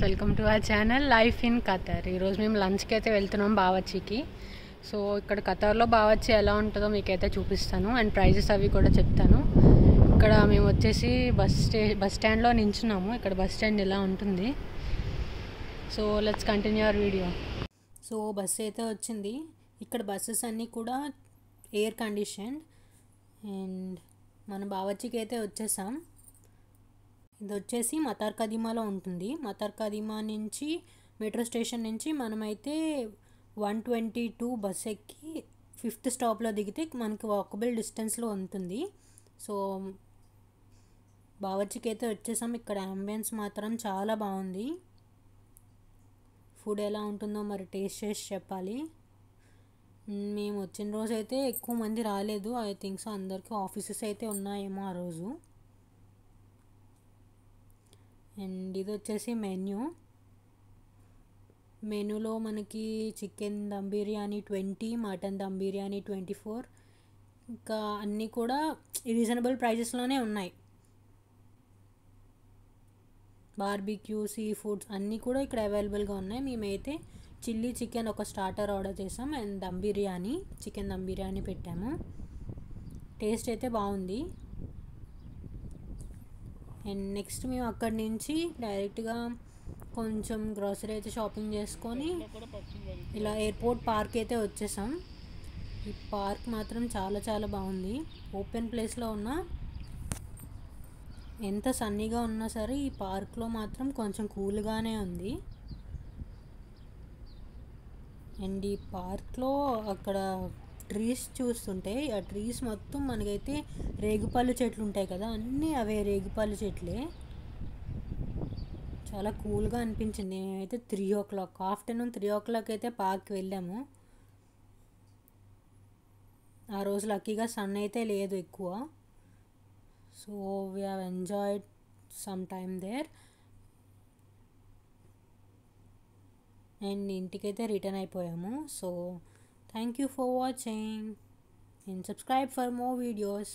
Welcome to our channel life in Qatar. ఈరోజు మేము లంచ్కి అయితే వెళ్తున్నాం బావర్చికి. సో ఇక్కడ ఖతర్లో బావర్చి ఎలా ఉంటుందో మీకైతే చూపిస్తాను అండ్ ప్రైజెస్ అవి కూడా చెప్తాను. ఇక్కడ మేము వచ్చేసి బస్ స్టాండ్లో నించున్నాము. ఇక్కడ బస్ స్టాండ్ ఎలా ఉంటుంది. So let's continue our video. So bus అయితే వచ్చింది. ఇక్కడ బస్సెస్ అన్నీ కూడా ఎయిర్ కండిషన్ అండ్ మన బావర్చికి అయితే వచ్చేసాం. ఇది వచ్చేసి మతార్ కదీమాలో ఉంటుంది. మతార్ కదీమా నుంచి మెట్రో స్టేషన్ నుంచి మనమైతే 122 బస్ ఎక్కి 5th స్టాప్లో దిగితే మనకి వాకబుల్ డిస్టెన్స్లో ఉంటుంది. సో బావర్చికి అయితే వచ్చేసాం. ఇక్కడ అంబియన్స్ మాత్రం చాలా బాగుంది. ఫుడ్ ఎలా ఉంటుందో మరి టేస్ట్ చేసి చెప్పాలి. మేము వచ్చిన రోజు అయితే ఎక్కువ మంది రాలేదు. ఐ థింక్ సో అందరికీ ఆఫీసెస్ అయితే ఉన్నాయేమో ఆ రోజు. అండ్ ఇది వచ్చేసి మెనూలో మనకి చికెన్ దమ్ బిర్యానీ 20, మటన్ దమ్ బిర్యానీ 24, ఇంకా అన్నీ కూడా రీజనబుల్ ప్రైజెస్లోనే ఉన్నాయి. బార్బిక్యూ, సీ ఫుడ్స్ అన్నీ కూడా ఇక్కడ అవైలబుల్గా ఉన్నాయి. మేమైతే చిల్లీ చికెన్ ఒక స్టార్టర్ ఆర్డర్ చేసాం అండ్ దమ్ బిర్యానీ, చికెన్ దమ్ బిర్యానీ పెట్టాము. టేస్ట్ అయితే బాగుంది. అండ్ నెక్స్ట్ మేము అక్కడి నుంచి డైరెక్ట్గా కొంచెం గ్రాసరీ అయితే షాపింగ్ చేసుకొని ఇలా ఎయిర్పోర్ట్ పార్క్ అయితే వచ్చేసాం. ఈ పార్క్ మాత్రం చాలా చాలా బాగుంది. ఓపెన్ ప్లేస్లో ఉన్న ఎంత సన్నీగా ఉన్నా సరే ఈ పార్క్లో మాత్రం కొంచెం కూల్గానే ఉంది. అండ్ ఈ పార్క్లో అక్కడ ట్రీస్ చూస్తుంటే ఆ ట్రీస్ మొత్తం మనకైతే రేగుపళ్ళు చెట్లు ఉంటాయి కదా, అన్నీ అవే రేగుపళ్ళు చెట్లే. చాలా కూల్గా అనిపించింది. మేమైతే 3 o'clock ఆఫ్టర్నూన్ 3 o'clock అయితే పార్క్కి వెళ్ళాము. ఆ రోజు లక్కీగా సన్ అయితే లేదు ఎక్కువ. So we have enjoyed some time there. And ఇంటికైతే రిటర్న్ అయిపోయాము. So thank you for watching and subscribe for more videos.